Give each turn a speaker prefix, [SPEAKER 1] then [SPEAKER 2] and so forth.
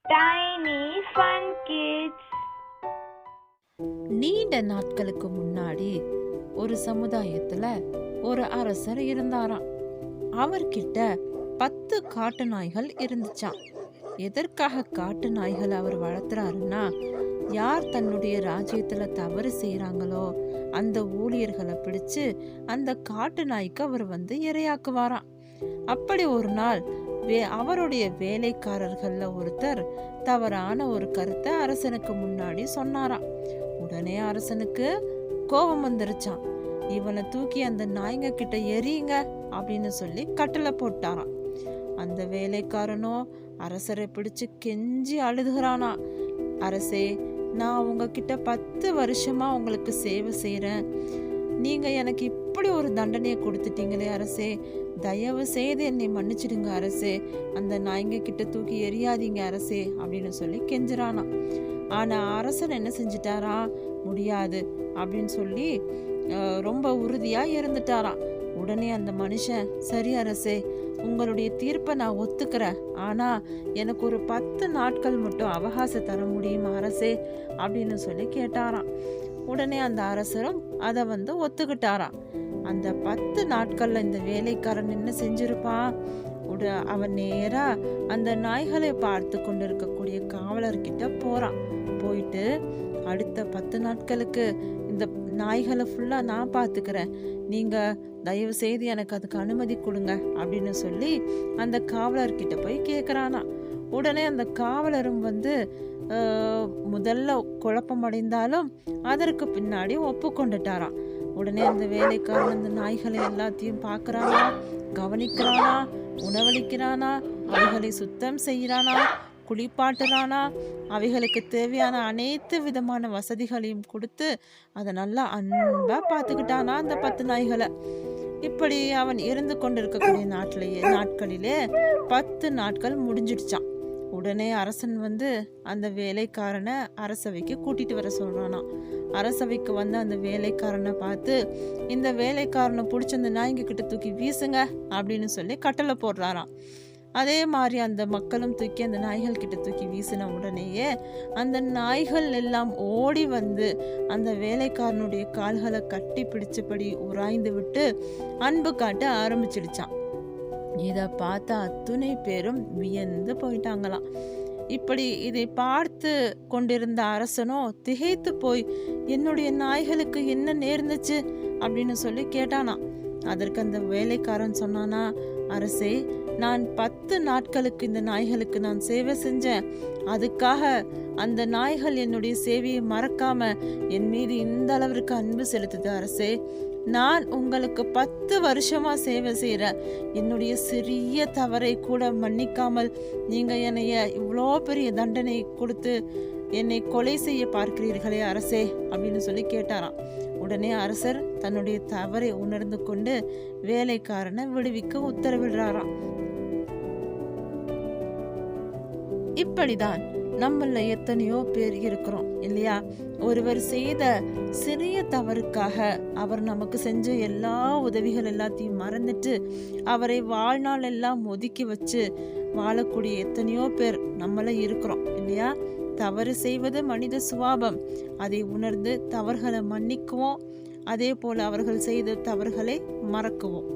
[SPEAKER 1] Tiny Fun Kids.
[SPEAKER 2] நீண்ட நாட்களுக்கு முன்னாடி ஒரு சமுதாயத்துல ஒரு அரசர் இருந்தாராம். அவர்கிட்ட 10 காட்டு நாய்கள் இருந்துச்சாம். எதற்காக காட்டு நாய்கள் அவர் வளர்த்துறாருன்னா, யார் தன்னுடைய ராஜ்யத்துல தவறு செய்யறாங்களோ அந்த ஊழியர்களை பிடிச்சு அந்த காட்டு நாய்க்கு அவர் இரையாக்குவாராம். அப்படி ஒரு நாள் அவருடைய வேலைக்காரர்கள்ல ஒருத்தர் தவறான ஒரு கருத்தை அரசனுக்கு முன்னாடி சொன்னாராம். உடனே அரசனுக்கு கோபம் வந்துருச்சான். இவனை தூக்கி அந்த நாய்ங்க கிட்ட எரியுங்க அப்படின்னு சொல்லி கட்டளை போட்டாராம். அந்த வேலைக்காரனோ அரசரை பிடிச்சு கெஞ்சி அழுதுகிறானா, அரசே, நான் உங்ககிட்ட 10 வருஷமா உங்களுக்கு சேவை செய்யறேன், நீங்க எனக்கு இப்படி ஒரு தண்டனையை கொடுத்துட்டீங்களே அரசே, தயவு செய்து என்னை மன்னிச்சிடுங்க அரசே, அந்த நாய்ங்க கிட்ட தூக்கி எரியாதீங்க அரசே அப்படின்னு சொல்லி கெஞ்சுறானா. ஆனா அரசன் என்ன செஞ்சிட்டாரா, முடியாது அப்படின்னு சொல்லி ரொம்ப உறுதியா இருந்துட்டாராம். உடனே அந்த மனுஷன், சரி அரசே, உங்களுடைய தீர்ப்பை நான் ஒத்துக்கிறேன், ஆனா எனக்கு ஒரு 10 நாட்கள் மட்டும் அவகாசம் தர முடியுமா அரசே அப்படின்னு சொல்லி கேட்டாராம். உடனே அந்த அரசரும் அதை ஒத்துக்கிட்டாராம். அந்த 10 நாட்கள்ல இந்த வேலைக்காரன் என்ன செஞ்சிருப்பான், அவன் நேரா அந்த நாய்களை பார்த்து கொண்டு இருக்கக்கூடிய காவலர்கிட்ட போறான். போயிட்டு, அடுத்த 10 நாட்களுக்கு இந்த நாய்களை ஃபுல்லா நான் பார்த்துக்கிறேன், நீங்க தயவு செய்து எனக்கு அதுக்கு அனுமதி கொடுங்க அப்படின்னு சொல்லி அந்த காவலர்கிட்ட போய் கேட்குறானா. உடனே அந்த காவலரும் முதல்ல குழப்பம் அடைந்தாலும் அதற்கு பின்னாடி ஒப்புக்கொண்டுட்டாராம். உடனே அந்த வேலைக்காரன் அந்த நாய்களை எல்லாத்தையும் பார்க்கறானா, கவனிக்கிறானா, உணவளிக்கிறானா, அவைகளை சுத்தம் செய்யறானா, குளிப்பாட்டுறானா, அவைகளுக்கு தேவையான அனைத்து விதமான வசதிகளையும் கொடுத்து அதை நல்லா அன்பா பார்த்துக்கிட்டானா அந்த 10 நாய்களை. இப்படி அவன் இருந்து கொண்டிருக்கக்கூடிய நாட்களிலே 10 நாட்கள் முடிஞ்சிடுச்சான். உடனே அரசன் அந்த வேலைக்காரனை அரசவைக்கு கூட்டிட்டு வர சொல்றானா. அரசவைக்கு அந்த வேலைக்காரனை பார்த்து, இந்த வேலைக்காரனை பிடிச்ச அந்த நாய்ங்க கிட்ட தூக்கி வீசுங்க அப்படின்னு சொல்லி கட்டளை போடுறாராம். அதே மாதிரி அந்த மக்களும் தூக்கி அந்த நாய்கள் கிட்ட தூக்கி வீசின உடனேயே அந்த நாய்கள் எல்லாம் ஓடி அந்த வேலைக்காரனுடைய கால்களை கட்டி பிடிச்சபடி உராய்ந்து விட்டு அன்பு காட்ட ஆரம்பிச்சிடுச்சான். இதை பார்த்த அத்துணை பேரும் வியந்து போயிட்டாங்களாம். இப்படி இதை பார்த்து கொண்டிருந்த அரசனோ திகைத்து போய், என்னுடைய நாய்களுக்கு என்ன நேர்ந்துச்சு அப்படின்னு சொல்லி கேட்டானா. அதற்கு அந்த வேலைக்காரன் சொன்னானா, அரசே, நான் 10 நாட்களுக்கு இந்த நாய்களுக்கு நான் சேவை செஞ்சேன், அதுக்காக அந்த நாய்கள் என்னுடைய சேவையை மறக்காம என் மீது இந்த அளவிற்கு அன்பு செலுத்துது அரசே. நான் உங்களுக்கு 10 வருஷமா சேவை செய்யற என்னுடைய சிறிய தவறை கூட மன்னிக்காமல் நீங்க என்னைய இவ்வளோ பெரிய தண்டனை கொடுத்து என்னை கொலை செய்ய பார்க்கிறீர்களே அரசே அப்படின்னு சொல்லி கேட்டாராம். உடனே அரசர் தன்னுடைய தவறை உணர்ந்து கொண்டு வேலைக்காரனை விடுவிக்க உத்தரவிடுறாராம். இப்படிதான் நம்மள எத்தனையோ பேர் இருக்கிறோம் இல்லையா? ஒருவர் செய்த சிறிய தவறுக்காக அவர் நமக்கு செஞ்ச எல்லா உதவிகள் எல்லாத்தையும் மறந்துட்டு அவரை வாழ்நாள் எல்லாம் ஒதுக்கி வச்சு வாழக்கூடிய எத்தனையோ பேர் நம்மள இருக்கிறோம் இல்லையா? தவறு செய்வது மனித சுபாவம். அதை உணர்ந்து தவறுகளை மன்னிக்குவோம், அதே போல அவர்கள் செய்த தவறுகளை மறக்குவோம்.